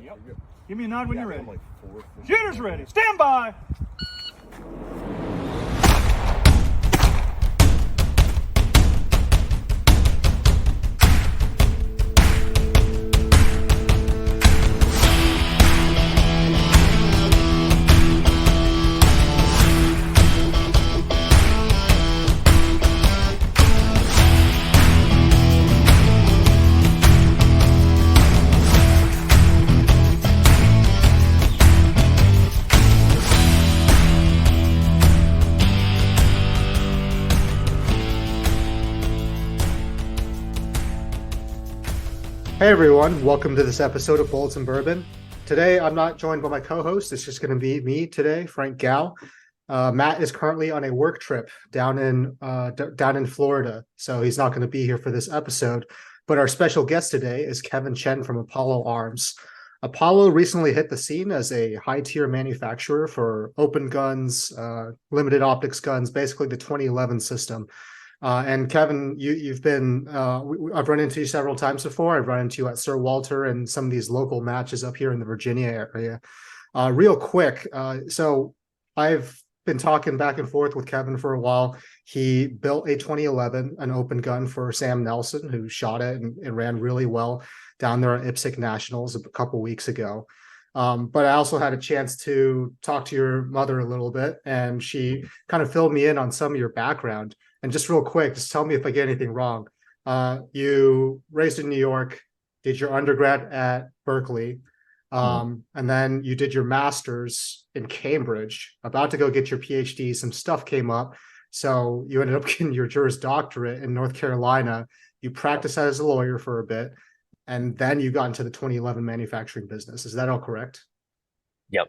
Yep. Give me a nod when you're ready. Like Shooter's ready. Stand by. Hey everyone, welcome to this episode of Bullets and Bourbon. Today I'm not joined by my co-host, it's just going to be me today, Frank Gao. Matt is currently on a work trip down in Florida, so he's not going to be here for this episode. But our special guest today is Kevin Chen from Apollo Arms. Apollo recently hit the scene as a high-tier manufacturer for open guns, limited optics guns, basically the 2011 system. And Kevin, you've been, I've run into you several times before. I've run into you at Sir Walter and some of these local matches up here in the Virginia area. Real quick, so I've been talking back and forth with Kevin for a while. He built a 2011, an open gun for Sam Nelson, who shot it and it ran really well down there at IPSC Nationals a couple weeks ago. But I also had a chance to talk to your mother a little bit, and she kind of filled me in on some of your background. And just real quick, just tell me if I get anything wrong. You raised in New York, did your undergrad at Berkeley, and then you did your master's in Cambridge, about to go get your PhD. Some stuff came up, so you ended up getting your Juris Doctorate in North Carolina. You practiced as a lawyer for a bit, and then you got into the 2011 manufacturing business. Is that all correct? Yep.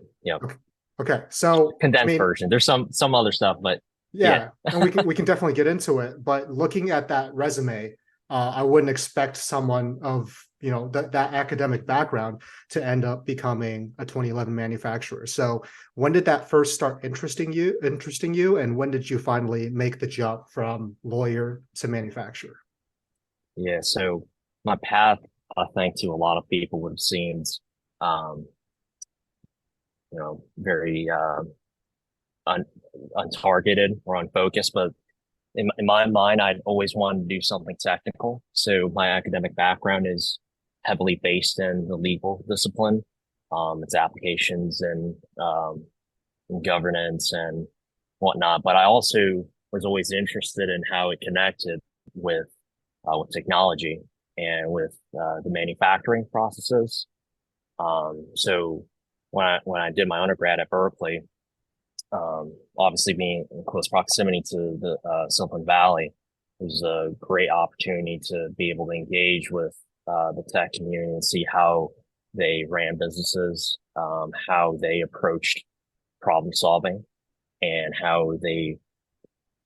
Okay. So condensed version. There's some other stuff, but yeah. And we can definitely get into it. But looking at that resume, I wouldn't expect someone of that academic background to end up becoming a 2011 manufacturer. So when did that first start interesting you, and when did you finally make the jump from lawyer to manufacturer? Yeah. So my path, I think, to a lot of people would have seemed, very untargeted or unfocused, but in my mind, I'd always wanted to do something technical. So my academic background is heavily based in the legal discipline, its applications and governance and whatnot. But I also was always interested in how it connected with technology and with the manufacturing processes. So when I did my undergrad at Berkeley, obviously being in close proximity to the Silicon Valley, it was a great opportunity to be able to engage with the tech community and see how they ran businesses, how they approached problem solving, and how they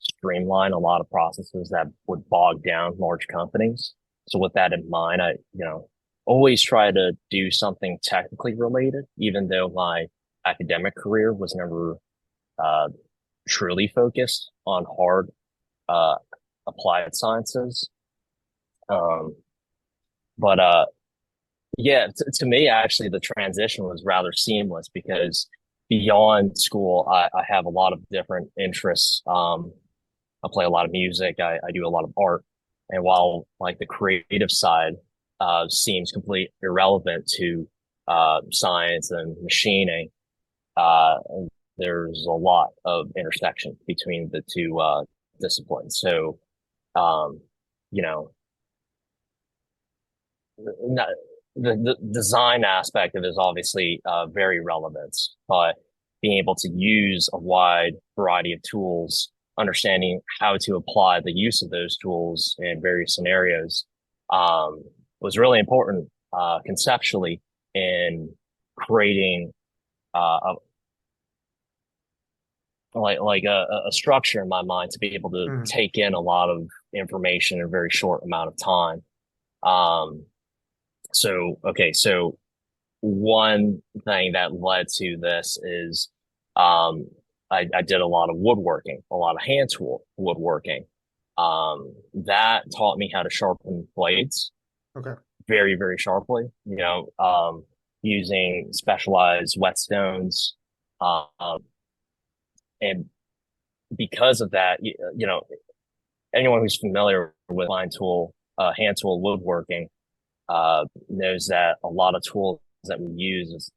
streamline a lot of processes that would bog down large companies. So with that in mind, I always try to do something technically related, even though my academic career was never truly focused on hard applied sciences. To me, actually, the transition was rather seamless because beyond school, I have a lot of different interests. I play a lot of music. I do a lot of art. And while like the creative side seems completely irrelevant to science and machining, there's a lot of intersection between the two disciplines. So, the design aspect of it is obviously very relevant, but being able to use a wide variety of tools, understanding how to apply the use of those tools in various scenarios was really important conceptually in creating a structure in my mind to be able to take in a lot of information in a very short amount of time. So one thing that led to this is I did a lot of woodworking, a lot of hand tool woodworking. That taught me how to sharpen blades. Okay. Very, very sharply. using specialized whetstones. Um, and because of that, you know, anyone who's familiar with hand tool woodworking, knows that a lot of tools that we use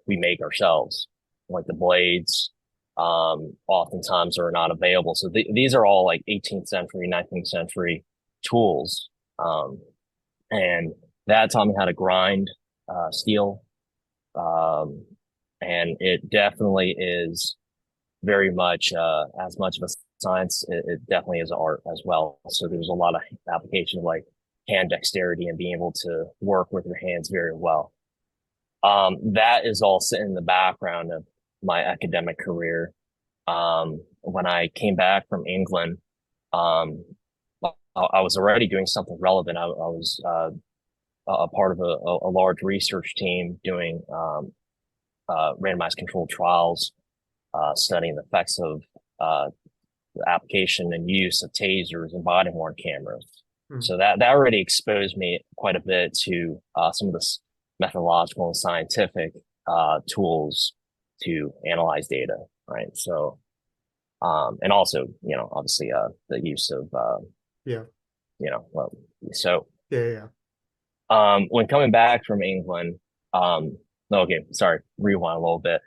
we make ourselves, like the blades. Oftentimes are not available. So these are all like 18th century, 19th century tools. And that taught me how to grind steel. And it definitely is very much as much of a science. It definitely is art as well. So there's a lot of application of like hand dexterity and being able to work with your hands very well. That is all sitting in the background of my academic career. When I came back from England, um, I was already doing something relevant. I was a part of a large research team doing randomized controlled trials, studying the effects of the application and use of tasers and body worn cameras. So that already exposed me quite a bit to some of the methodological and scientific tools to analyze data, right? So, and also, you know, obviously the use of so when coming back from England, okay, sorry, rewind a little bit.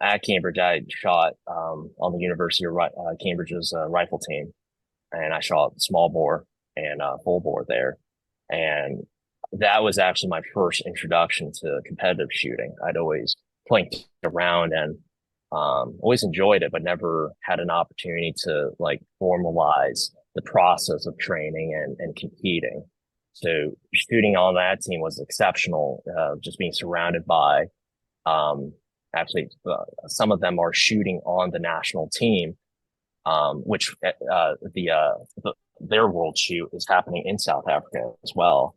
At Cambridge, I shot on the University of Cambridge's rifle team, and I shot small bore and full bore there. And that was actually my first introduction to competitive shooting. I'd always plinked around and always enjoyed it, but never had an opportunity to like formalize the process of training and competing. So shooting on that team was exceptional. Just being surrounded by, actually, some of them are shooting on the national team, which their world shoot is happening in South Africa as well.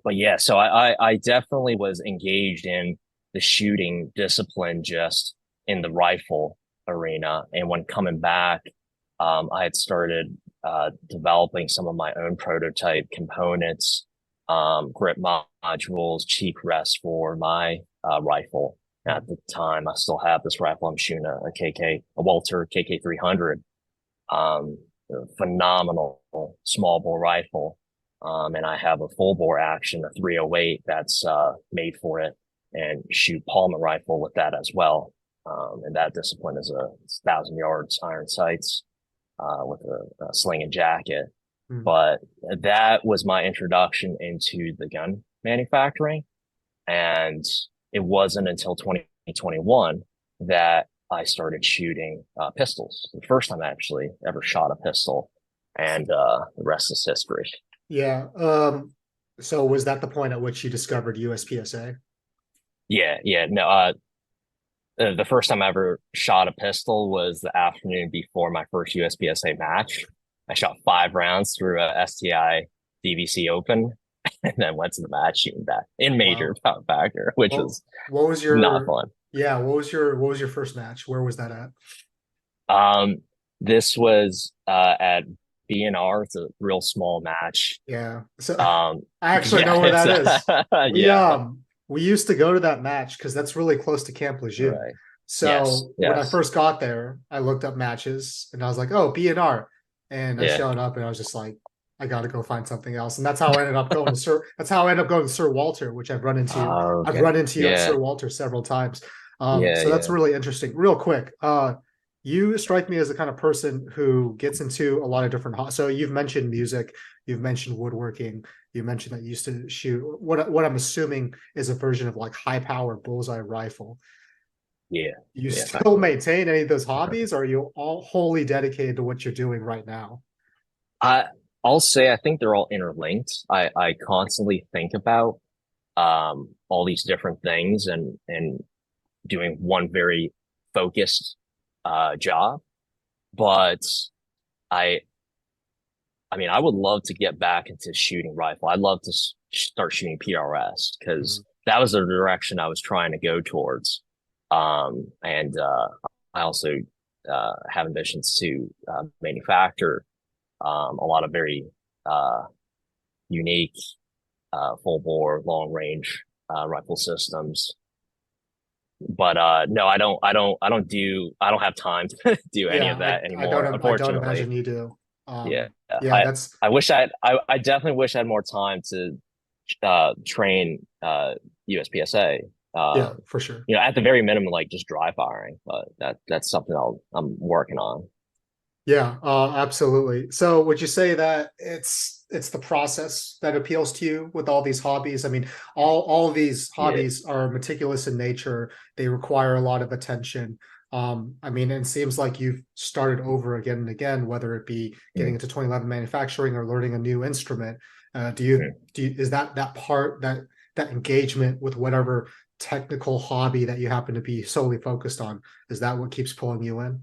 But yeah, so I definitely was engaged in the shooting discipline just in the rifle arena. And when coming back, I had started developing some of my own prototype components, grip modules, cheek rests for my rifle. At the time, I still have this rifle. I'm shooting a Walter KK300, phenomenal small bore rifle. And I have a full bore action, a 308 that's made for it, and shoot Palmer rifle with that as well. And that discipline is a 1,000 yards iron sights with a sling and jacket. But that was my introduction into the gun manufacturing. And it wasn't until 2021 that I started shooting pistols. The first time I actually ever shot a pistol, and the rest is history. Yeah. So was that the point at which you discovered USPSA? Yeah. No, the first time I ever shot a pistol was the afternoon before my first USPSA match. I shot 5 rounds through a STI DVC Open, and then went to the match shooting that in major power factor, which was what was your not fun. Yeah, what was your first match? Where was that at? This was at BNR. It's a real small match. Yeah. So I actually know where that is. We used to go to that match because that's really close to Camp Lejeune. Right. So when I first got there, I looked up matches and I was like, oh, BNR. And I showed up and I was just like, I got to go find something else. And that's how I ended up going to Sir Walter, which I've run into. I've run into you at Sir Walter several times. So that's really interesting. Real quick, you strike me as the kind of person who gets into a lot of different. So you've mentioned music, you've mentioned woodworking, you mentioned that you used to shoot what I'm assuming is a version of like high power bullseye rifle. Yeah. You still maintain any of those hobbies, or are you all wholly dedicated to what you're doing right now? I'll say I think they're all interlinked. I constantly think about all these different things and doing one very focused job. But I mean, I would love to get back into shooting rifle. I'd love to start shooting PRS because that was the direction I was trying to go towards. And I also have ambitions to manufacture a lot of very unique full bore, long range rifle systems. But no, I don't have time to do any Yeah, of that I anymore, don't unfortunately. imagine you do. Yeah. Yeah, I that's I definitely wish I had more time to train USPSA. yeah, for sure. At the very minimum, like just dry firing, but that's something I'm working on. Yeah, absolutely. So would you say that it's the process that appeals to you with all these hobbies? I mean, all of these Yeah. hobbies are meticulous in nature. They require a lot of attention. I mean, it seems like you've started over again and again, whether it be getting Mm, into 2011 manufacturing or learning a new instrument. mm. Is that part that engagement with whatever technical hobby that you happen to be solely focused on, is that what keeps pulling you in?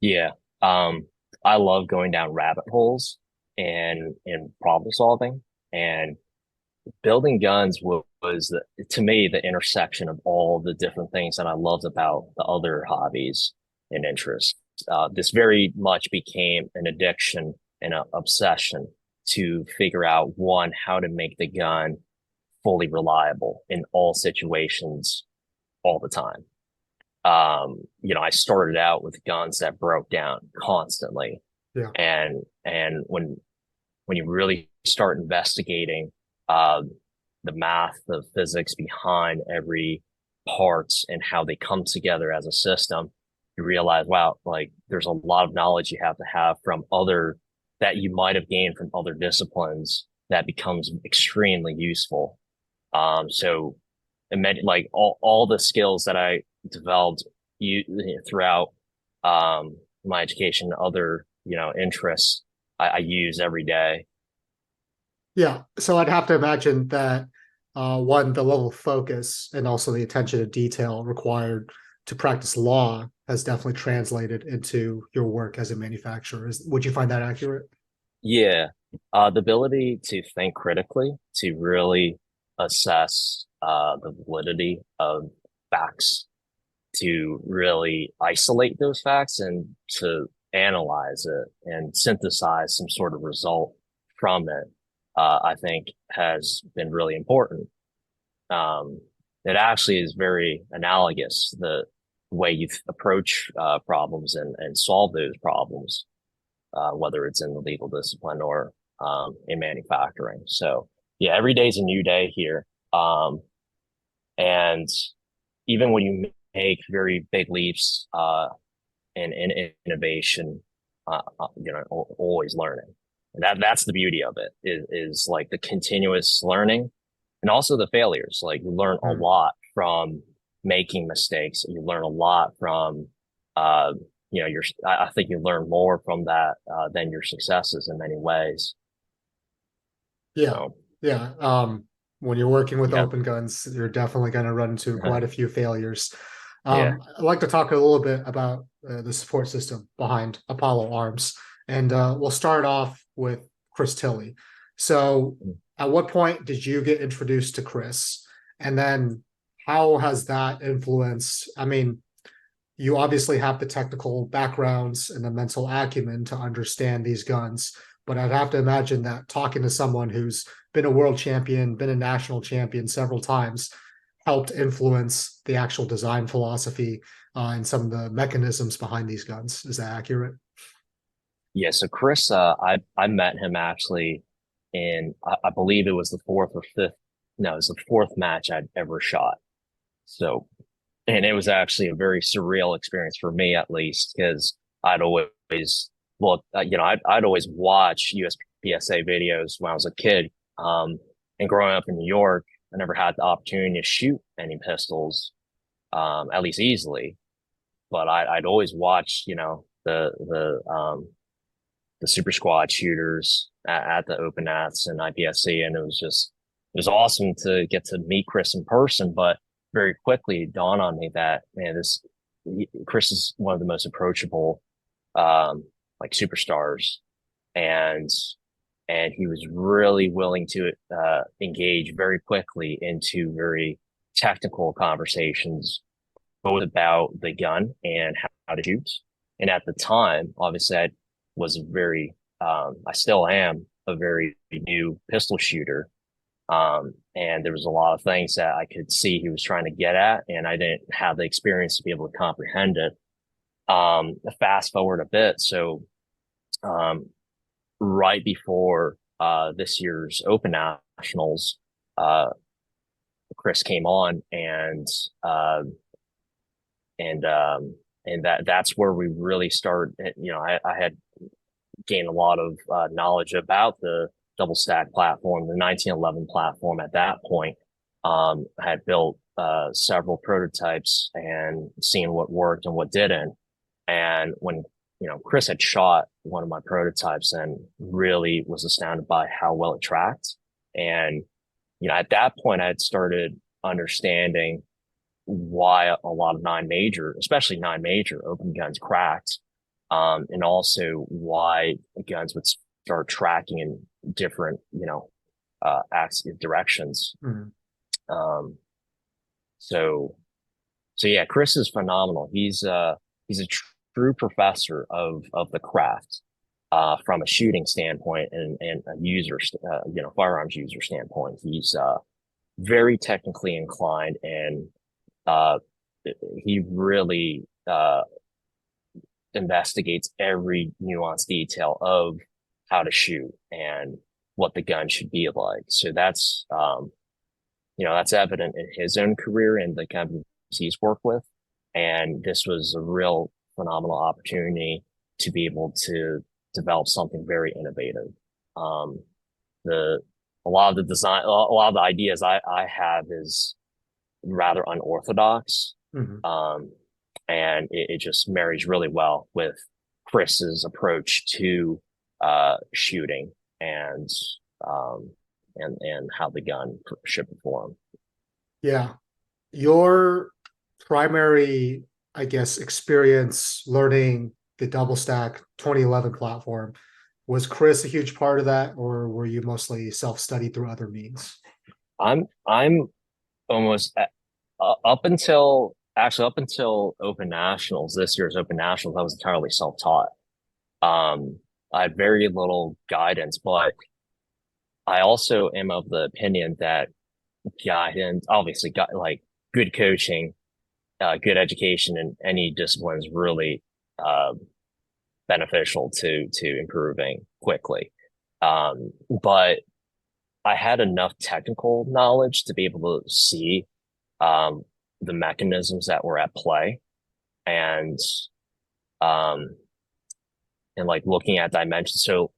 Yeah. Um, I love going down rabbit holes and problem solving, and building guns was to me the intersection of all the different things that I loved about the other hobbies and interests. This very much became an addiction and an obsession to figure out one, how to make the gun fully reliable in all situations all the time. I started out with guns that broke down constantly. Yeah. And when you really start investigating uh, the math, the physics behind every parts and how they come together as a system, you realize, wow, like there's a lot of knowledge you have to have from other that you might have gained from other disciplines that becomes extremely useful. So imagine like all the skills that I developed throughout my education, other, interests I use every day. Yeah, so I'd have to imagine that one, the level of focus and also the attention to detail required to practice law has definitely translated into your work as a manufacturer. Would you find that accurate? Yeah. The ability to think critically, to really assess the validity of facts, to really isolate those facts and to analyze it and synthesize some sort of result from it, I think has been really important. Um, it actually is very analogous, the way you approach problems and solve those problems, whether it's in the legal discipline or in manufacturing. So yeah, every day is a new day here. And even when you make very big leaps in innovation, always learning. And that's the beauty of it is like the continuous learning and also the failures. Like you learn a Hmm. lot from making mistakes. You learn a lot from, uh, I think you learn more from that than your successes in many ways. Yeah, So yeah. When you're working with yeah, open guns, you're definitely going to run into quite a few failures. yeah. I'd like to talk a little bit about the support system behind Apollo Arms, and we'll start off with Chris Tilley. So, at what point did you get introduced to Chris, and then how has that influenced? I mean, you obviously have the technical backgrounds and the mental acumen to understand these guns. But I'd have to imagine that talking to someone who's been a world champion, been a national champion several times, helped influence the actual design philosophy and some of the mechanisms behind these guns. Is that accurate? Yeah, so Chris, I met him actually in I believe it was the fourth or fifth. No, it was the fourth match I'd ever shot. So, and it was actually a very surreal experience for me, at least, because I'd always, I'd always watch USPSA videos when I was a kid. And growing up in New York, I never had the opportunity to shoot any pistols, at least easily. But I'd always watch, the super squad shooters at the open nats and IPSC. And it was awesome to get to meet Chris in person, but very quickly it dawned on me that, man, Chris is one of the most approachable, like superstars. And, and he was really willing to, engage very quickly into very technical conversations, both about the gun and how to shoot. And at the time, obviously, I still am a very new pistol shooter. And there was a lot of things that I could see he was trying to get at, and I didn't have the experience to be able to comprehend it. Fast forward a bit. So, um, right before, this year's Open Nationals, uh, Chris came on and, and that's where we really started. I had gained a lot of knowledge about the double stack platform, the 1911 platform at that point. I had built several prototypes and seen what worked and what didn't. And when, Chris had shot one of my prototypes and really was astounded by how well it tracked. And, at that point, I had started understanding why a lot of especially 9 major open guns cracked, and also why guns would start tracking in different, directions. Mhm. Um, so, so yeah, Chris is phenomenal. He's a true professor of the craft, from a shooting standpoint and a firearms user standpoint. He's very technically inclined, and uh, he really investigates every nuanced detail of how to shoot and what the gun should be like. So that's evident in his own career and the companies he's worked with. And this was a real phenomenal opportunity to be able to develop something very innovative. Um, the a lot of the design, a lot of the ideas I have is rather unorthodox. Mhm. And it just marries really well with Chris's approach to shooting and um, and how the gun should perform. Yeah. Your primary, I guess, experience learning the double stack 2011 platform, was Chris a huge part of that, or were you mostly self-studied through other means? I'm almost up until Open Nationals, this year's Open Nationals, I was entirely self-taught. I had very little guidance, but I also am of the opinion that guidance, obviously, got like good coaching, good education in any discipline is really uh, beneficial to improving quickly. But I had enough technical knowledge to be able to see um, the mechanisms that were at play, and um, and like looking at dimensions. So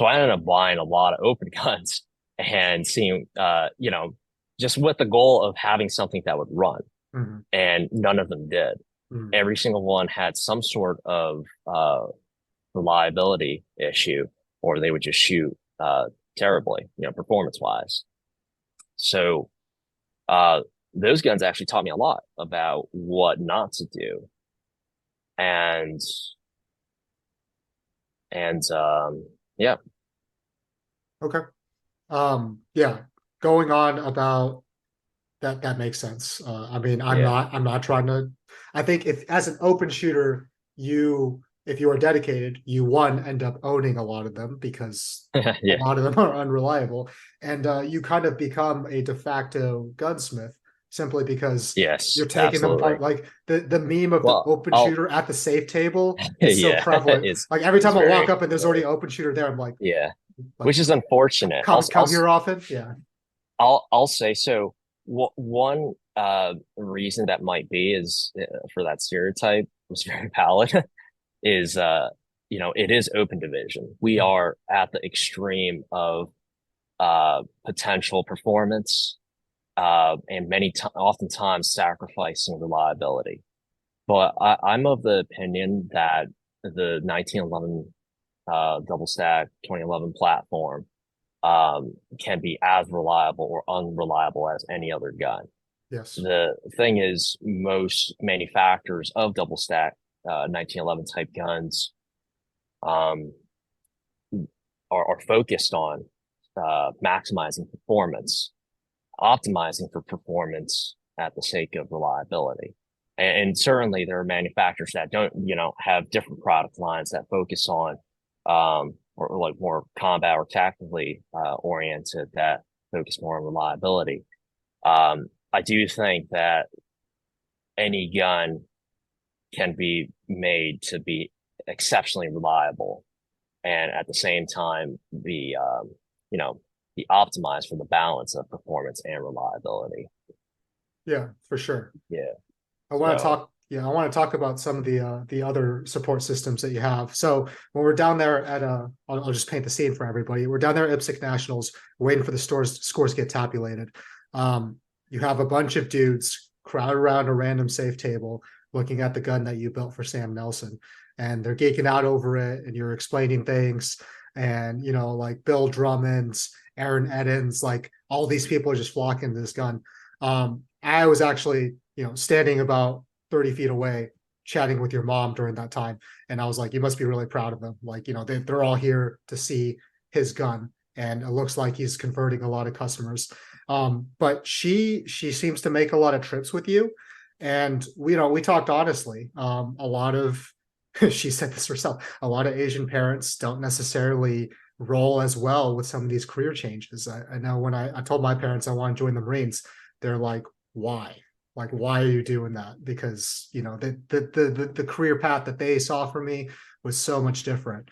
I ended up buying a lot of open guns and seeing, just with the goal of having something that would run, Mhm. and none of them did. Mhm. Every single one had some sort of reliability issue, or they would just shoot terribly, performance wise. So uh, those guns actually taught me a lot about what not to do, and yeah. Okay. Yeah, going on about that, that makes sense. I mean, Yeah. I'm not trying to, I think if as an open shooter, if you are dedicated, you end up owning a lot of them because a Yeah. lot of them are unreliable. And you kind of become a de facto gunsmith simply because you're Yes, taking them absolutely. apart. Like the meme of the Well, open I'll shooter at the safe table is so yeah, prevalent. Like every it's time I walk very up and there's already an open shooter there, I'm yeah, like which is unfortunate. come here often. Yeah. I'll say so. One reason that might be is, for that stereotype was very valid, is it is open division. We Mm. are at the extreme of potential performance, and oftentimes sacrificing reliability. But I'm of the opinion that the 1911 double stack 2011 platform can be as reliable or unreliable as any other gun. Yes. The thing is, most manufacturers of double stack 1911 type guns um, are focused on maximizing performance, optimizing for performance at the sake of reliability. And certainly there are manufacturers that don't, have different product lines that focus on, or like more combat or tactically oriented, that focus more on reliability. I do think that any gun can be made to be exceptionally reliable and at the same time you know, be optimized for the balance of performance and reliability. Yeah, for sure. Yeah. I want to So talk. Yeah, I want to talk about some of the other support systems that you have. So when we're down there at I'll just paint the scene for everybody. We're down there at IPSC Nationals, waiting for the scores to get tabulated. You have a bunch of dudes crowded around a random safe table, looking at the gun that you built for Sam Nelson, and they're geeking out over it. And you're explaining things, and you know, like Bill Drummond's, Aaron Eddins, like all these people are just flocking to this gun. I was actually, you know, standing about 30 feet away chatting with your mom during that time. And I was like, you must be really proud of him. Like, you know, they're all here to see his gun. And it looks like he's converting a lot of customers. But she seems to make a lot of trips with you. And we, you know, we talked honestly. A lot of she said this herself, a lot of Asian parents don't necessarily roll as well with some of these career changes. I know when I told my parents I want to join the Marines, they're like, why? Like, why are you doing that? Because, you know, the career path that they saw for me was so much different.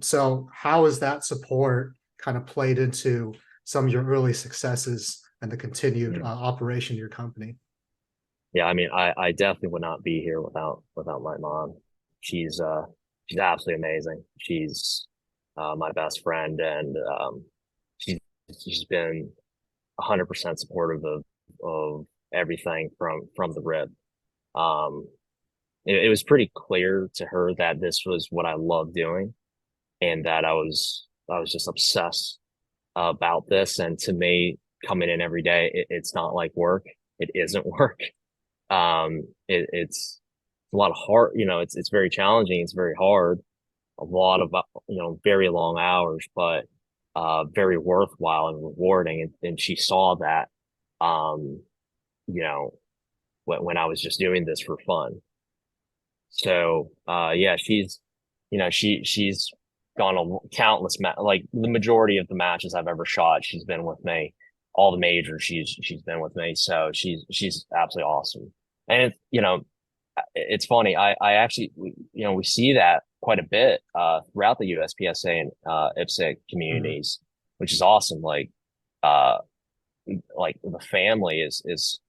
So how has that support kind of played into some of your early successes and the continued operation of your company? yeah, I mean, I definitely would not be here without my mom. She's she's absolutely amazing. She's my best friend, and she's she's been 100% supportive of everything from the rip. Um, it was pretty clear to her that this was what I loved doing, and that I was just obsessed about this. And to me, coming in every day, it's not like work. It isn't work. It's a lot of hard. You know, it's very challenging. It's very hard. A lot of very long hours, but very worthwhile and rewarding. And she saw that. Um, you know, when I was just doing this for fun. So yeah, she's gone on countless like the majority of the matches I've ever shot, she's been with me. All the majors, she's been with me. So she's absolutely awesome. And it's funny. I actually we see that quite a bit throughout the USPSA and IPSC communities, which is awesome. Uh like the family is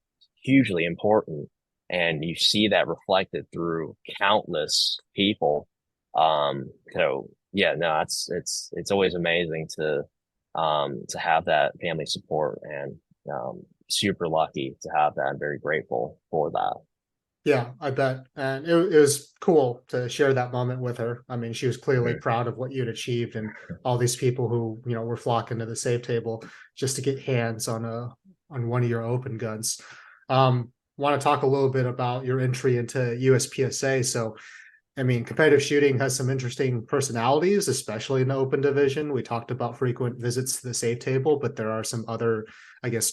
hugely important, and you see that reflected through countless people. So yeah, no, it's always amazing to have that family support, and super lucky to have that. I'm very grateful for that. Yeah, I bet. And it was cool to share that moment with her. I mean, she was clearly Mhm. proud of what you'd achieved, and all these people who, you know, were flocking to the safe table just to get hands on one of your open guns. Want to talk a little bit about your entry into USPSA. So I mean, competitive shooting has some interesting personalities, especially in the open division. We talked about frequent visits to the safe table, but there are some other, I guess,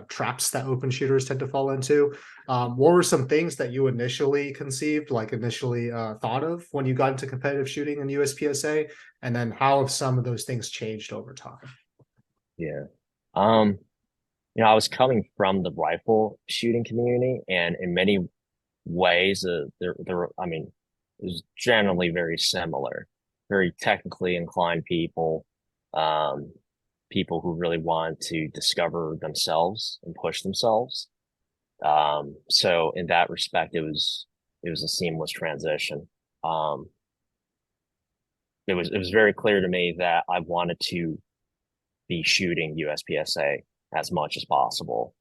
traps that open shooters tend to fall into. What were some things that you initially conceived, like initially thought of when you got into competitive shooting in USPSA? And then how have some of those things changed over time? Yeah. Um, I was coming from the rifle shooting community, and in many ways, I mean, it was generally very similar, very technically inclined people, um, people who really want to discover themselves and push themselves. So in that respect, it was a seamless transition. Um, it was very clear to me that I wanted to be shooting USPSA as much as possible.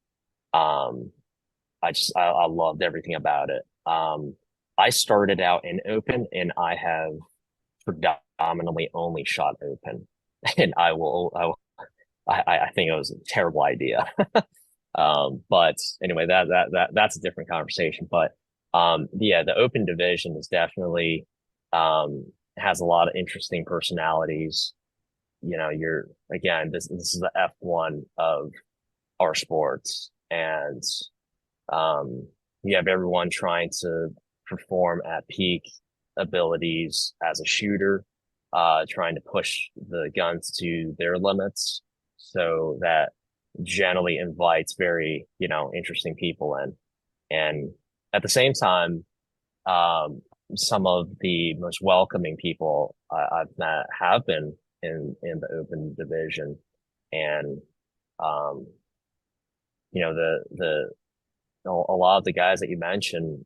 Um, I loved everything about it. I started out in open, and I have predominantly only shot open, and I think it was a terrible idea. But anyway, that's a different conversation. But yeah, the open division is definitely has a lot of interesting personalities. You're again, this is the F1 of our sports, and um, you have everyone trying to perform at peak abilities as a shooter, trying to push the guns to their limits so that generally invites very, interesting people in. And at the same time, um, some of the most welcoming people I've met have been in the open division. And, um, a lot of the guys that you mentioned,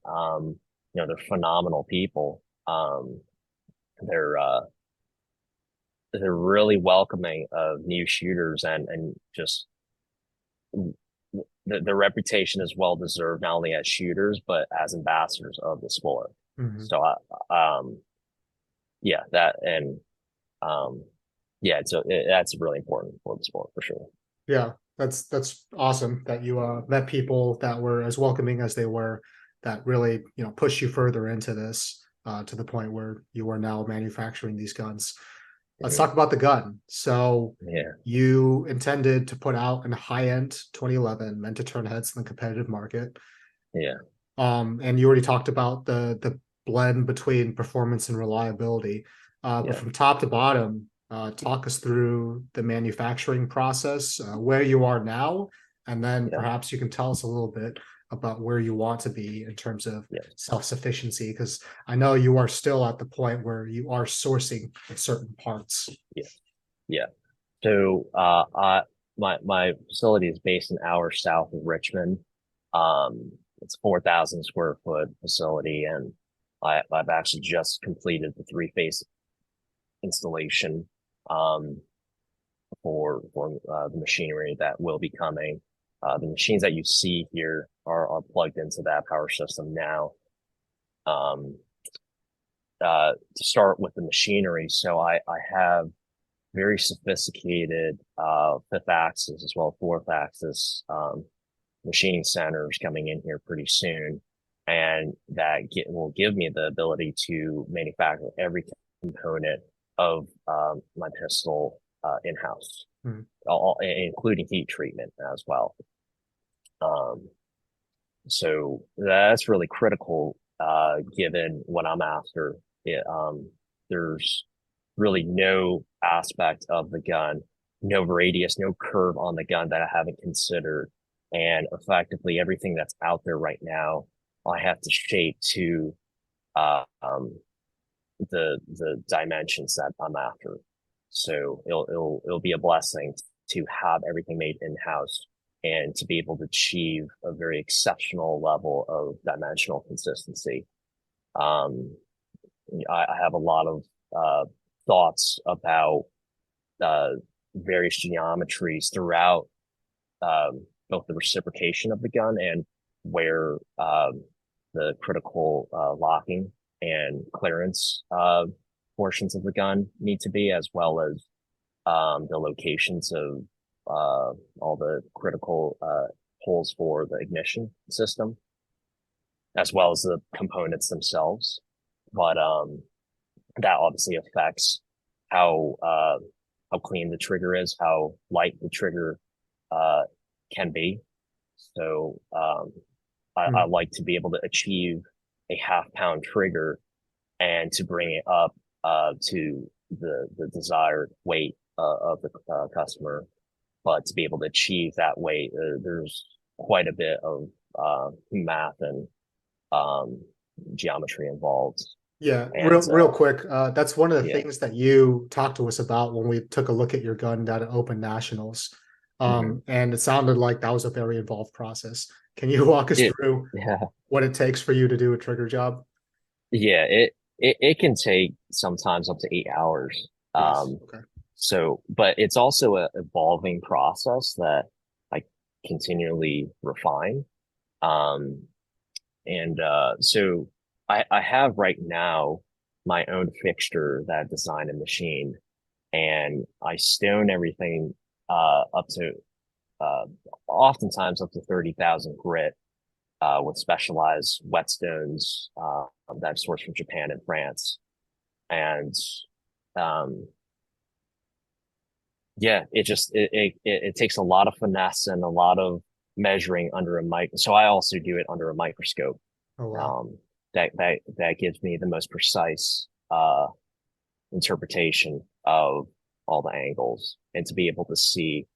they're phenomenal people. They're, uh, they're really welcoming of new shooters, and just the reputation is well deserved, not only as shooters but as ambassadors of the sport. Mhm. So yeah, that and um, yeah, that's really important for the sport for sure. Yeah, that's awesome that you met people that were as welcoming as they were, that really, push you further into this, to the point where you are now manufacturing these guns. Let's talk Mhm. about the gun. So Yeah, you intended to put out a high-end 2011, meant to turn heads in the competitive market. yeah, And you already talked about the blend between performance and reliability. But yeah, from top to bottom, talk us through the manufacturing process, where you are now, and then yeah, perhaps you can tell us a little bit about where you want to be in terms of yeah, self-sufficiency, because I know you are still at the point where you are sourcing certain parts. yeah, yeah. So my facility is based an hour south of Richmond. It's 4,000 square foot facility, and I've actually just completed the three-phase installation um, for the machinery that will be coming. The machines that you see here are plugged into that power system now. Um, to start with the machinery, so I have very sophisticated fifth axis as well as fourth axis machining centers coming in here pretty soon, and will give me the ability to manufacture every component of my pistol in-house, Mm. including heat treatment as well. Um, so that's really critical, given what I'm after. There's really no aspect of the gun, no radius, no curve on the gun that I haven't considered. And effectively, everything that's out there right now, I have to shape to uh, um, the dimensions that I'm after. So it'll be a blessing to have everything made in house and to be able to achieve a very exceptional level of dimensional consistency. Um, I have a lot of thoughts about uh, various geometries throughout both the reciprocation of the gun and where the critical locking and clearance portions of the gun need to be, as well as the locations of all the critical holes for the ignition system, as well as the components themselves. But that obviously affects how clean the trigger is, how light the trigger uh, can be. So I Mm. like to be able to achieve a half-pound trigger and to bring it up to the desired weight of the customer. But to be able to achieve that weight, there's quite a bit of math and um, geometry involved. Yeah, And real quick. That's one of the yeah, things that you talked to us about when we took a look at your gun down at Open Nationals. hmm And it sounded like that was a very involved process. Can you walk us it through yeah what it takes for you to do a trigger job? yeah it can take sometimes up to 8 hours. Yes. Okay. So, but it's also a evolving process that I continually refine. Um, and so I have right now my own fixture that I've designed and machined, and I stone everything up to uh, oftentimes up to 30,000 grit with specialized whetstones that I've sourced from Japan and France. And um, yeah, it takes a lot of finesse and a lot of measuring under a mic. So I also do it under a microscope. Oh wow. Um, that gives me the most precise interpretation of all the angles and to be able to see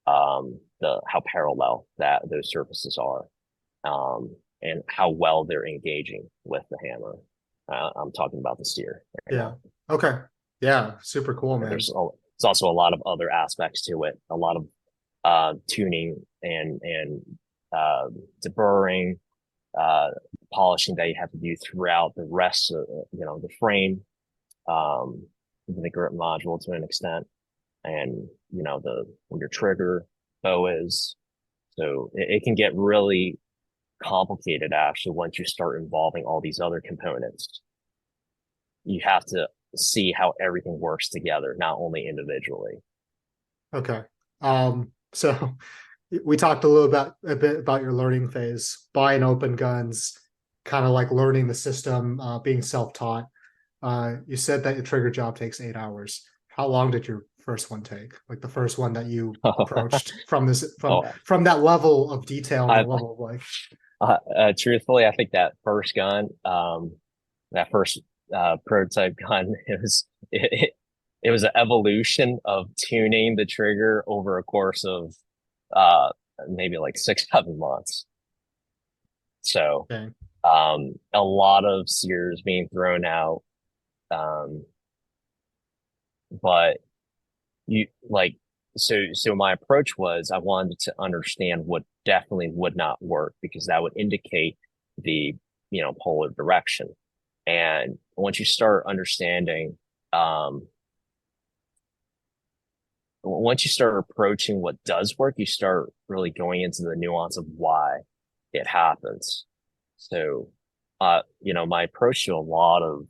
how parallel that those surfaces are, and how well they're engaging with the hammer. I'm talking about the steer right Yeah. now. Okay. Yeah. Super cool, And man. there's also a lot of other aspects to it, a lot of tuning and deburring, uh, polishing that you have to do throughout the rest of the frame, um, the grip module to an extent, and the where your trigger bow is. So it can get really complicated actually once you start involving all these other components. You have to see how everything works together, not only individually. Okay. So we talked a bit about your learning phase, buying open guns, kind of like learning the system, being self-taught. You said that your trigger job takes 8 hours. How long did your first one take? Like the first one that you approached from this Oh, from that level of detail and I the level of like truthfully, I think that first gun, that first prototype gun, it was an evolution of tuning the trigger over a course of uh maybe like 6 7 months. So thing. a lot of sears being thrown out, um but you like so my approach was I wanted to understand what definitely would not work, because that would indicate the polar direction. And once you start understanding, um once you start approaching what does work, you start really going into the nuance of why it happens. So my approach to a lot of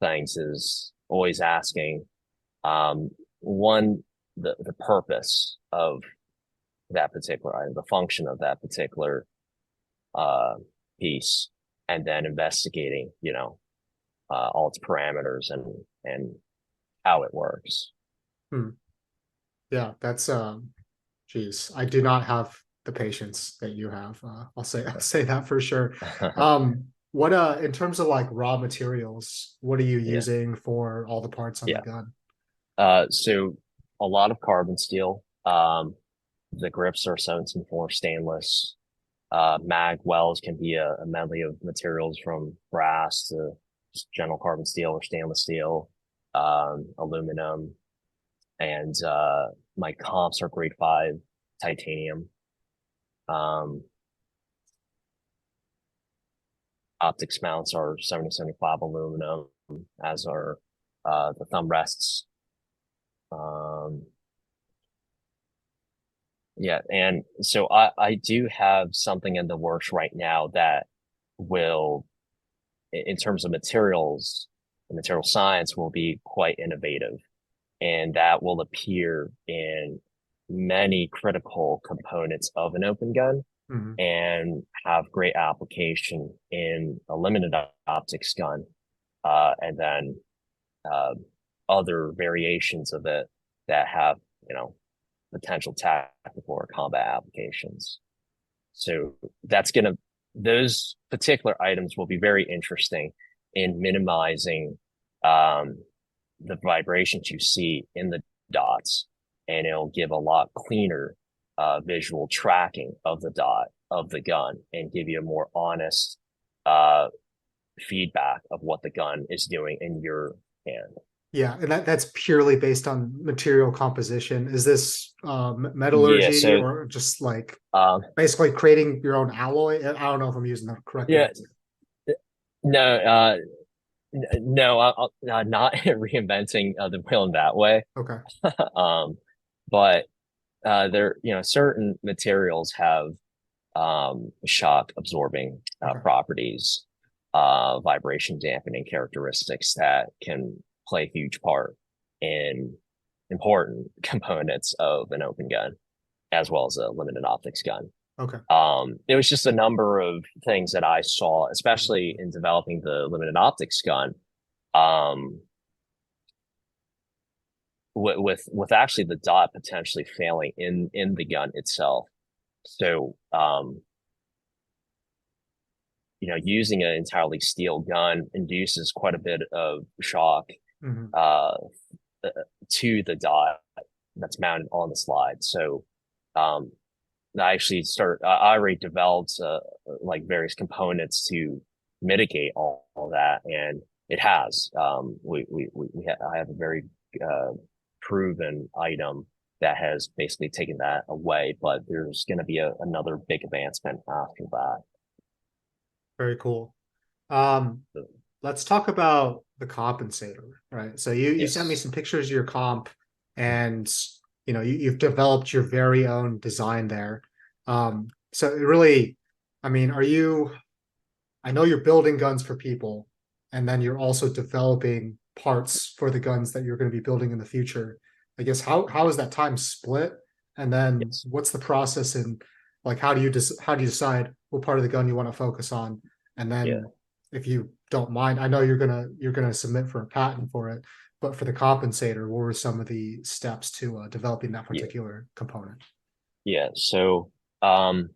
things is always asking, um one, the purpose of that particular item, the function of that particular uh piece, and then investigating, all its parameters and how it works. Hmm. Yeah, that's geez, I do not have the patience that you have. I'll say that for sure. What in terms of like raw materials, what are you Yeah, using for all the parts on the yeah. gun? So a lot of carbon steel. The grips are 17-4 stainless. Mag wells can be a medley of materials from brass to just general carbon steel or stainless steel, aluminum, and my comps are grade 5 titanium. Um, Optics mounts are 70-75 aluminum, as are the thumb rests. Um, yeah, and so I do have something in the works right now that will, in terms of materials, the material science will be quite innovative, and that will appear in many critical components of an open gun Mhm. and have great application in a limited optics gun, and then uh, other variations of it that have, potential tactical or combat applications. So those particular items will be very interesting in minimizing um, the vibrations you see in the dots, and it'll give a lot cleaner visual tracking of the dot of the gun and give you a more honest uh, feedback of what the gun is doing in your hand. Yeah, and that's purely based on material composition. Is this Yeah. metallurgy So or just like um, basically creating your own alloy? I don't know if I'm using the correct yeah, words. no, no, not reinventing the wheel in that way. Okay. um, but there, certain materials have shock absorbing Okay. properties, vibration dampening characteristics that can play a huge part in important components of an open gun, as well as a limited optics gun. Okay. It was just a number of things that I saw, especially in developing the limited optics gun, um, with actually the dot potentially failing in the gun itself. So, using an entirely steel gun induces quite a bit of shock Mhm. uh, to the dot that's mounted on the slide. So Um, I actually I already developed like various components to mitigate all that, and it has. I have a very uh, proven item that has basically taken that away, but there's going to be another big advancement after that. Very cool. Um, So, let's talk about the compensator, right? So you sent me yes. some pictures of your comp, and you've developed your very own design there. So it really, I mean, I know you're building guns for people, and then you're also developing parts for the guns that you're going to be building in the future. I guess how is that time split? And then Yes. what's the process, and like how do you decide what part of the gun you want to focus on? And Yeah. then if you don't mind, I know you're gonna submit for a patent for it, but for the compensator, what were some of the steps to developing that Yeah. particular component? Yeah. So, um,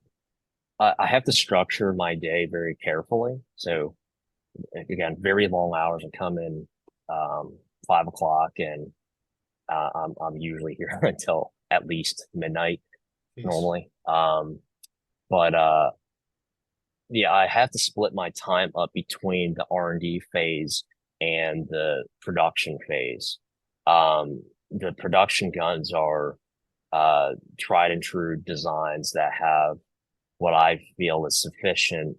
I have to structure my day very carefully. So again, very long hours. I come in, 5 o'clock, and I'm usually here until at least midnight Please. normally. But yeah, I have to split my time up between the R&D phase and the production phase. The production guns are tried and true designs that have what I feel is sufficient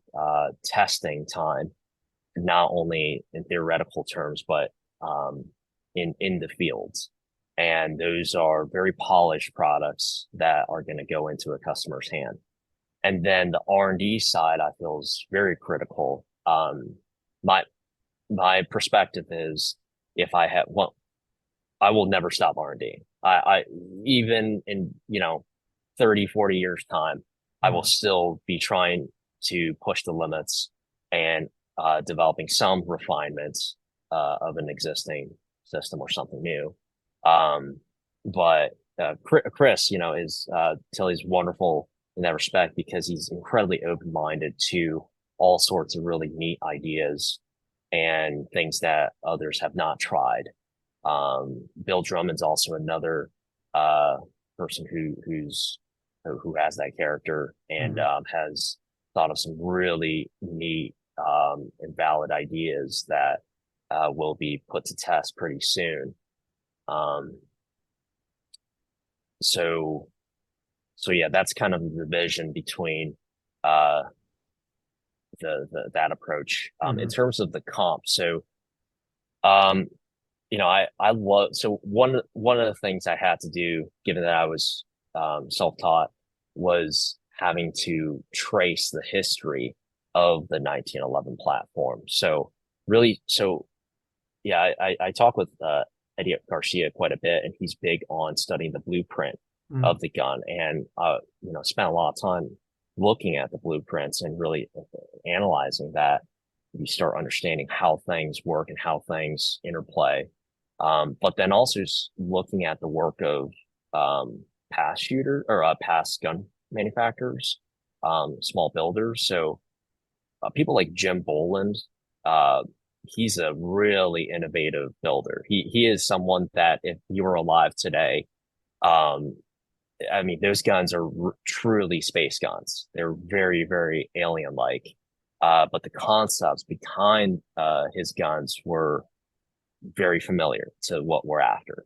testing time, not only in theoretical terms, but um, in the fields. And those are very polished products that are going to go into a customer's hand. And then the R&D side, I feel, is very critical. My my perspective is, if I have one, I will never stop R&D. I even in 30, 40 years time, I will Mhm. still be trying to push the limits and developing some refinements of an existing system or something new. Um, but Chris, is Tilly's wonderful in that respect, because he's incredibly open-minded to all sorts of really neat ideas and things that others have not tried. Bill Drummond's also another uh, person who has that character, and Mhm. has thought of some really neat and valid ideas that will be put to test pretty soon. Um, so so yeah, that's kind of the division between uh, that approach. In Mhm. terms of the comp, so um, I love, so one of the things I had to do, given that I was self-taught, was having to trace the history of the 1911 platform. So really, so yeah, I talk with Eddie Garcia quite a bit, and he's big on studying the blueprint Mhm. of the gun, and spent a lot of time looking at the blueprints and really analyzing that. You start understanding how things work and how things interplay. But then also looking at the work of past gun manufacturers, small builders. So people like Jim Boland, uh, he's a really innovative builder. He is someone that, if he were alive today, um, I mean, those guns are truly space guns. They're very, very alien-like. But the concepts behind his guns were very familiar to what we're after.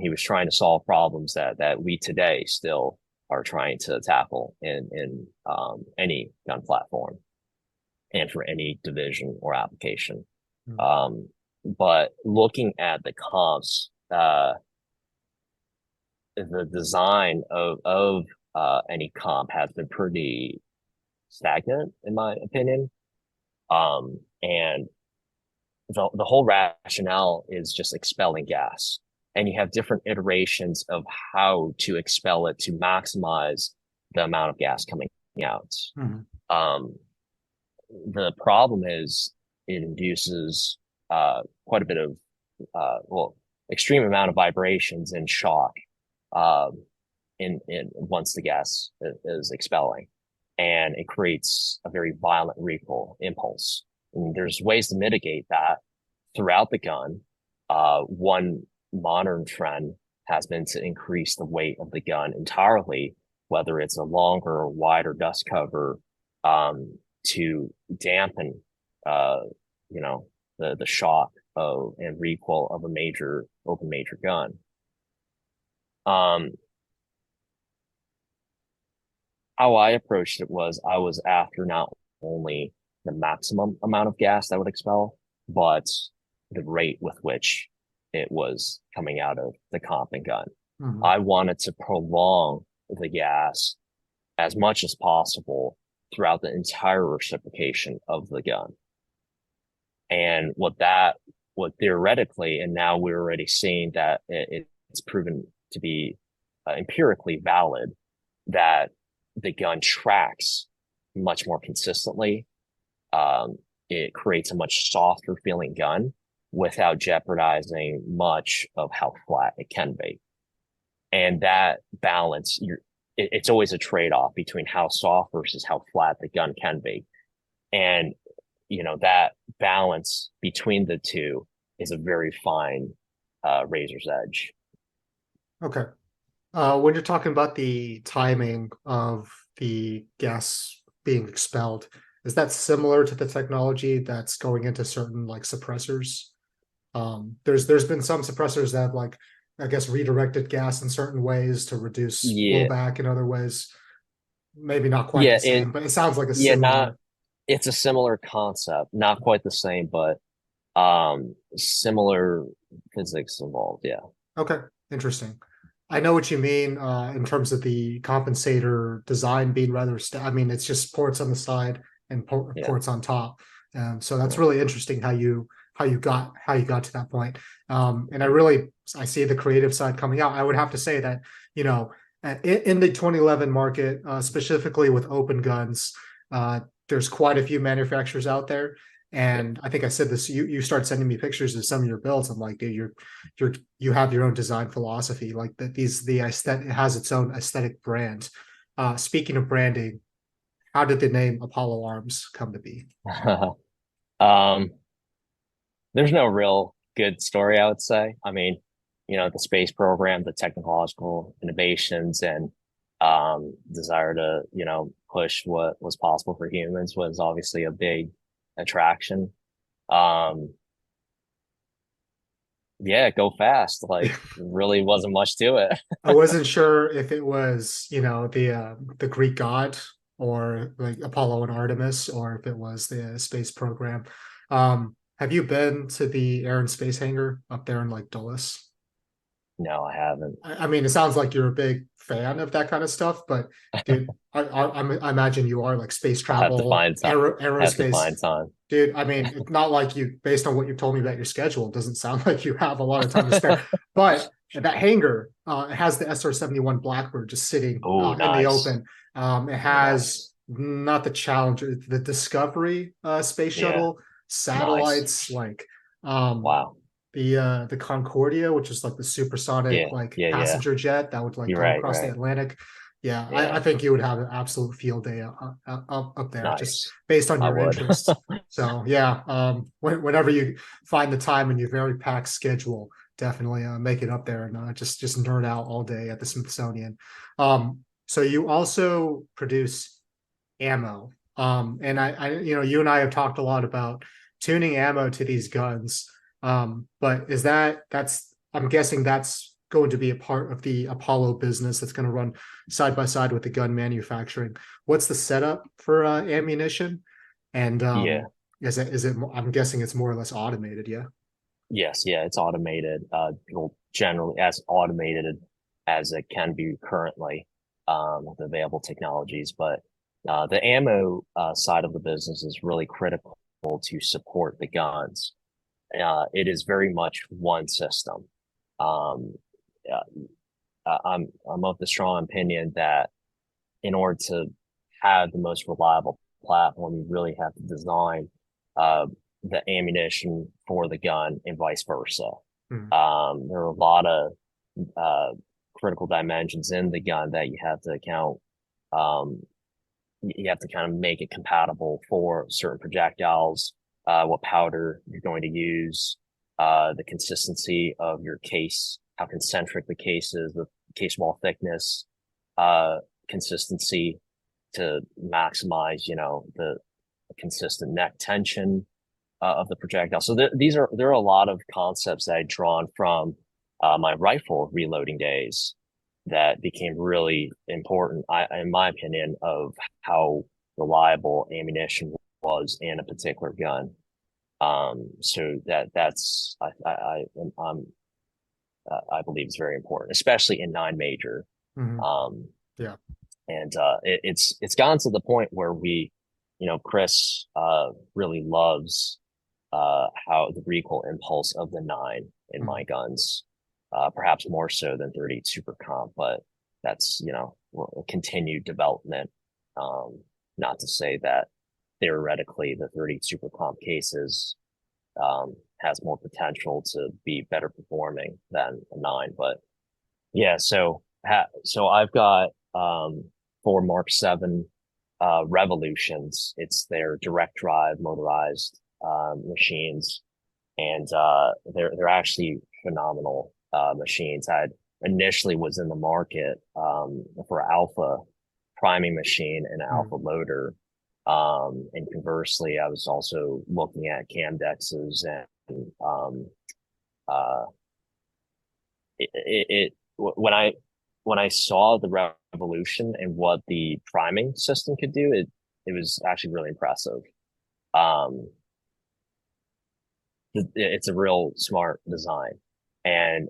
He was trying to solve problems that we today still are trying to tackle in any gun platform and for any division or application. Mhm. Um, but looking at the comps, the design of any comp has been pretty stagnant, in my opinion. And the whole rationale is just expelling gas. And you have different iterations of how to expel it to maximize the amount of gas coming out. Mhm. Um, the problem is it induces quite a bit of extreme amount of vibrations and shock um, in once the gas is expelling, and it creates a very violent recoil impulse. And there's ways to mitigate that throughout the gun. One modern trend has been to increase the weight of the gun entirely whether it's a longer or wider dust cover, to dampen, uh, you know, the shock of and recoil of a major open major gun. Um, how I approached it was I was after not only the maximum amount of gas that would expel, but the rate with which it was coming out of the comping gun. Mhm. I wanted to prolong the gas as much as possible throughout the entire reciprocation of the gun. And what theoretically, and now we're already seeing that it's proven to be empirically valid, that the gun tracks much more consistently. It creates a much softer feeling gun without jeopardizing much of how flat it can be. And that balance, it's always a trade-off between how soft versus how flat the gun can be. And, that balance between the two is a very fine razor's edge. Okay. When you're talking about the timing of the gas being expelled, is that similar to the technology that's going into certain like suppressors? There's been some suppressors that have like, I guess, redirected gas in certain ways to reduce Yeah. blowback in other ways. Maybe not quite Yeah. the same, but it sounds like a Not, similar. it's a similar concept, not quite the same, but similar physics involved. Yeah. Okay, interesting. I know what you mean in terms of the compensator design being rather. I mean, it's just ports on the side and Yeah. ports on top. So that's Yeah. really interesting how you got to that point. And I see the creative side coming out. I would have to say that in the 2011 market, specifically with open guns, there's quite a few manufacturers out there. And I think I said this. You start sending me pictures of some of your builds. I'm like, dude, you have your own design philosophy. Like that, the aesthetic, it has its own aesthetic brand. Speaking of branding, how did the name Apollo Arms come to be? Um, there's no real good story, I would say. I mean, the space program, the technological innovations, and desire to, push what was possible for humans was obviously a big attraction. Um, yeah, go fast. Like, really wasn't much to it. I wasn't sure if it was, the Greek god or like Apollo and Artemis, or if it was the space program. Have you been to the Air and Space Hangar up there in like Dulles? No, I haven't. I mean, it sounds like you're a big fan of that kind of stuff, but dude, I imagine you are like space I'll have to travel, find time. Have to aerospace. find time. Dude, I mean, it's not like you, based on what you've told me about your schedule, it doesn't sound like you have a lot of time to spare. But that hangar, it has the SR-71 Blackbird just sitting Oh, in the nice. open. It Oh, nice. has not the Challenger, the Discovery space Yeah, shuttle, nice. satellites, like um, Wow. the Concordia, which is like the supersonic Yeah, like yeah, yeah. passenger jet that would like You're go right, across the right. Atlantic. Yeah, I Yeah, think you would have an absolute field day up there just nice. based on I your would. interests. So yeah, whenever you find the time in your very packed schedule, definitely make it up there and just nerd out all day at the Smithsonian. So you also produce ammo, and you and I have talked a lot about tuning ammo to these guns. But that's I'm guessing that's going to be a part of the Apollo business that's going to run side by side with the gun manufacturing. What's the setup for ammunition? And Yeah. is it? I'm guessing it's more or less automated. Yeah. Yes, yeah, it's automated. Well, generally as automated as it can be currently, with available technologies. But the ammo side of the business is really critical to support the guns. It is very much one system. Um, uh, I'm of the strong opinion that in order to have the most reliable platform, you really have to design uh, the ammunition for the gun and vice versa. Hmm. There are a lot of uh, critical dimensions in the gun that you have to account. Um, you have to kind of make it compatible for certain projectiles, what powder you're going to use, the consistency of your case, how concentric the case is, the case wall thickness, uh, consistency to maximize, the consistent neck tension of the projectile. So there are a lot of concepts that I'd drawn from my rifle reloading days that became really important, in my opinion, of how reliable ammunition was in a particular gun. So that's I believe is very important, especially in 9 major. Mhm. Um, Yeah. and it's gotten to the point where Chris really loves how the recoil impulse of the 9 in my guns, perhaps more so than 38 Super Comp, but that's a continued development. Not to say that theoretically the 38 Super Comp cases has more potential to be better performing than a 9, but yeah. So I've got 4 Mark 7 Revolutions. It's their direct drive motorized machines, and they're actually phenomenal machines. I initially was in the market for Alpha priming machine and Alpha loader. And conversely, I was also looking at Camdexes and uh, when I saw the Revolution and what the priming system could do, it was actually really impressive. Um, it's a real smart design, and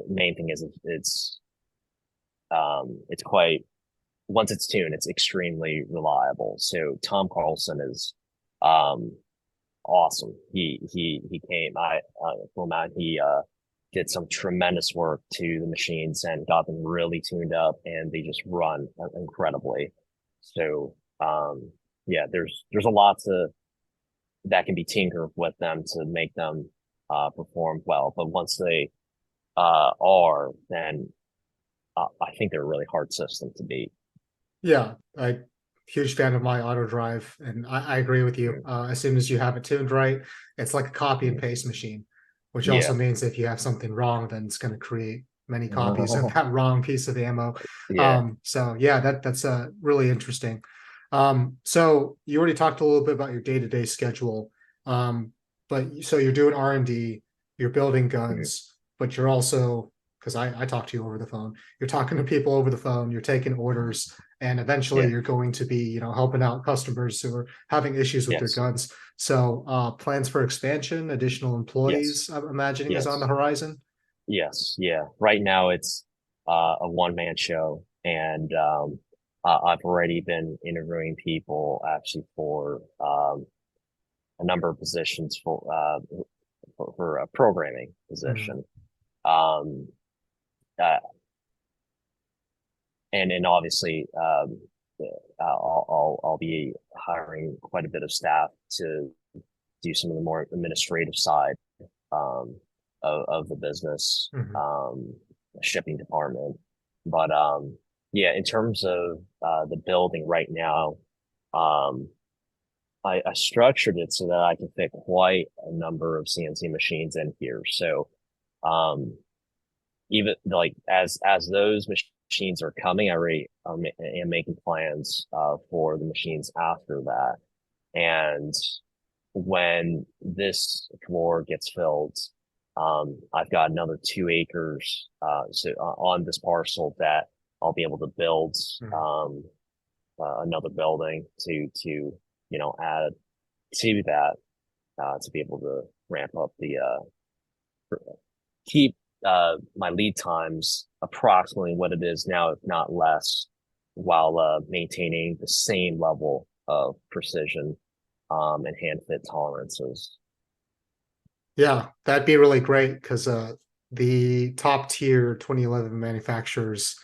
main thing is it's quite, once it's tuned, it's extremely reliable. So Tom Carlson is awesome. He came, well, man, he did some tremendous work to the machines and got them really tuned up, and they just run incredibly. So yeah, there's a lot that can be tinkered with them to make them perform well. But once they are, then I think they're a really hard system to beat. Yeah, huge fan of my auto drive, and I agree with you. As soon as you have it tuned right, it's like a copy and paste machine, which also Yeah. means if you have something wrong, then it's going to create many copies of that wrong piece of ammo. Yeah. So yeah, that's really interesting. So you already talked a little bit about your day-to-day schedule. But so you're doing R&D, you're building guns, but you're also, because I talk to you over the phone, you're talking to people over the phone, you're taking orders, and eventually Yeah. you're going to be, helping out customers who are having issues with their Yes. guns. So plans for expansion, additional employees, Yes. I'm imagining, is on Yes. the horizon. Yes. Yeah. Right now it's a one-man show, and I've already been interviewing people actually for a number of positions for a programming Mhm. position. Um, uh, and obviously, I'll be hiring quite a bit of staff to do some of the more administrative side um, of the business, Mhm. shipping department. But yeah, in terms of the building right now, um, I structured it so that I can fit quite a number of CNC machines in here. So um, even like as those machines are coming, I already am making plans for the machines after that. And when this floor gets filled, I've got another 2 acres on this parcel that I'll be able to build Mhm. another building to add to that to be able to ramp up the keep my lead times approximately what it is now, if not less, while maintaining the same level of precision and hand fit tolerances. Yeah, that'd be really great because the top tier 2011 manufacturers,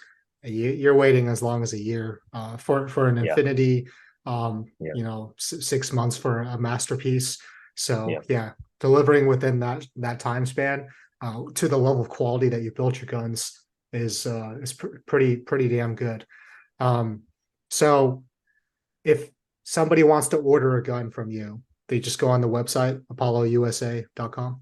you're waiting as long as a year for an Yeah, Infinity, yeah, 6 months for a masterpiece. So yeah, yeah, delivering within that time span to the level of quality that you built your guns is pretty damn good. Um, so if somebody wants to order a gun from you, they just go on the website, apollousa.com.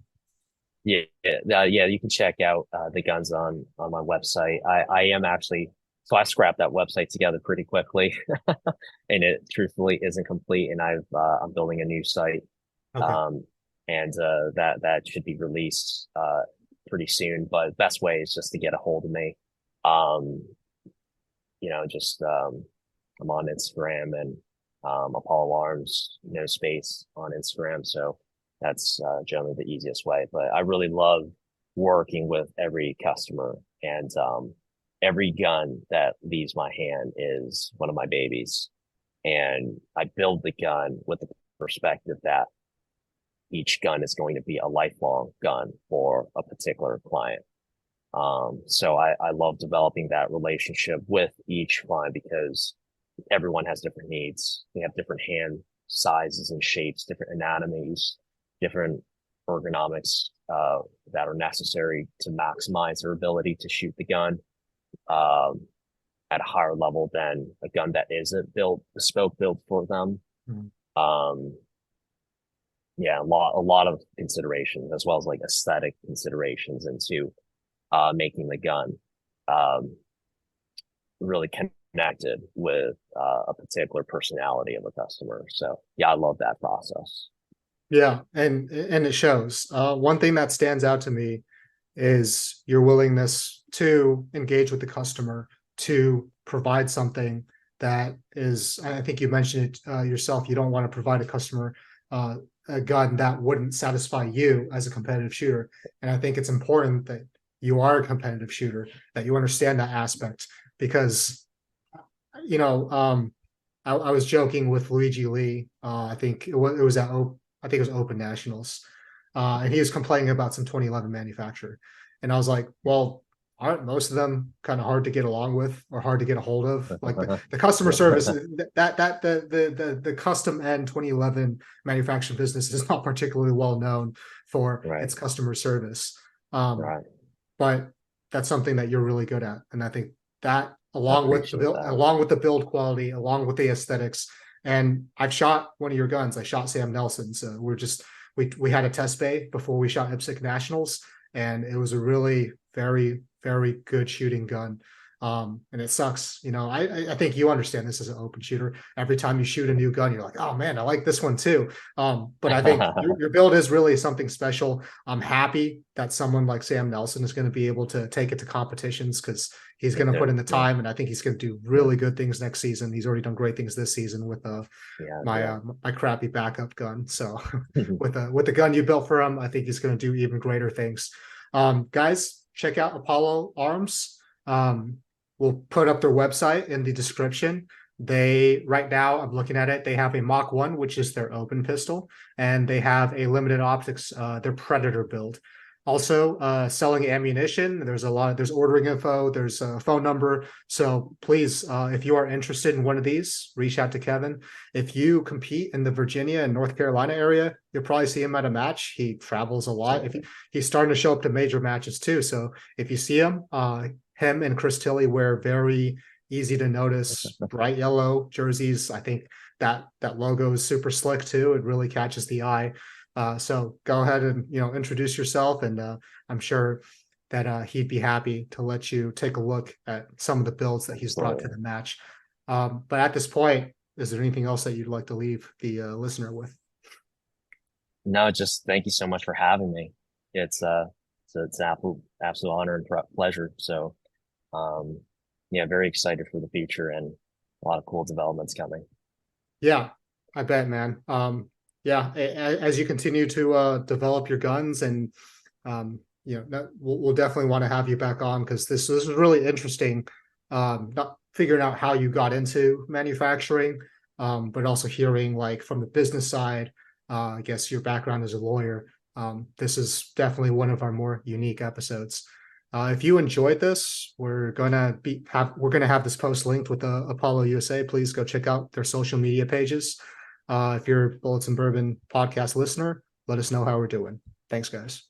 yeah. Yeah, you can check out the guns on my website. I am actually So I scrapped that website together pretty quickly, and it truthfully isn't complete. And I'm building a new site, Okay. um, and that should be released pretty soon. But best way is just to get a hold of me. Um, just I'm on Instagram and Apollo Arms, no space on Instagram. So that's generally the easiest way. But I really love working with every customer, and every gun that leaves my hand is one of my babies. And I build the gun with the perspective that each gun is going to be a lifelong gun for a particular client. So I love developing that relationship with each client because everyone has different needs. They have different hand sizes and shapes, different anatomies, different ergonomics that are necessary to maximize their ability to shoot the gun at a higher level than a gun that isn't bespoke built for them. Mm-hmm. Yeah, a lot of considerations as well as like aesthetic considerations into making the gun really connected with a particular personality of a customer. So yeah, I love that process. Yeah, and it shows. One thing that stands out to me is your willingness to engage with the customer, to provide something that is, I think you mentioned it yourself, you don't want to provide a customer a gun that wouldn't satisfy you as a competitive shooter. And I think it's important that you are a competitive shooter, that you understand that aspect, because, I was joking with Luigi Lee. I think it was Open Nationals. And he was complaining about some 2011 manufacturer. And I was like, well, aren't most of them kind of hard to get along with or hard to get a hold of? Like the customer service, the custom end 2011 manufacturing business is not particularly well known for its customer service. Right. But that's something that you're really good at. And I think that along with the build quality, along with the aesthetics. And I've shot one of your guns. I shot Sam Nelson's. We had a test bay before we shot IPSC Nationals, and it was a really very, very good shooting gun. And it sucks, I think you understand this as an open shooter. Every time you shoot a new gun, you're like, oh man, I like this one too. But I think your build is really something special. I'm happy that someone like Sam Nelson is going to be able to take it to competitions, because he's going to put in the time, and I think he's going to do really good things next season. He's already done great things this season with my crappy backup gun. So with the gun you built for him, I think he's going to do even greater things. Guys, check out Apollo Arms. We'll put up their website in the description. Right now, I'm looking at it, they have a Mach 1, which is their open pistol, and they have a limited optics, their Predator build. Also, selling ammunition. There's ordering info, there's a phone number. So please, if you are interested in one of these, reach out to Kevin. If you compete in the Virginia and North Carolina area, you'll probably see him at a match. He travels a lot. He's starting to show up to major matches too. So if you see him and Chris Tilley wear very easy to notice bright yellow jerseys. I think that logo is super slick too. It really catches the eye. So go ahead and introduce yourself, and I'm sure that he'd be happy to let you take a look at some of the builds that he's brought to the match. But at this point, is there anything else that you'd like to leave the listener with? No, just thank you so much for having me. It's an absolute honor and pleasure. So, very excited for the future and a lot of cool developments coming. Yeah, I bet, man. As you continue to develop your guns, and we'll definitely want to have you back on, because this is really interesting. Not figuring out how you got into manufacturing, but also hearing like from the business side. I guess your background as a lawyer. This is definitely one of our more unique episodes. If you enjoyed this, we're gonna have this post linked with Apollo USA. Please go check out their social media pages. If you're a Bullets and Bourbon podcast listener, let us know how we're doing. Thanks, guys.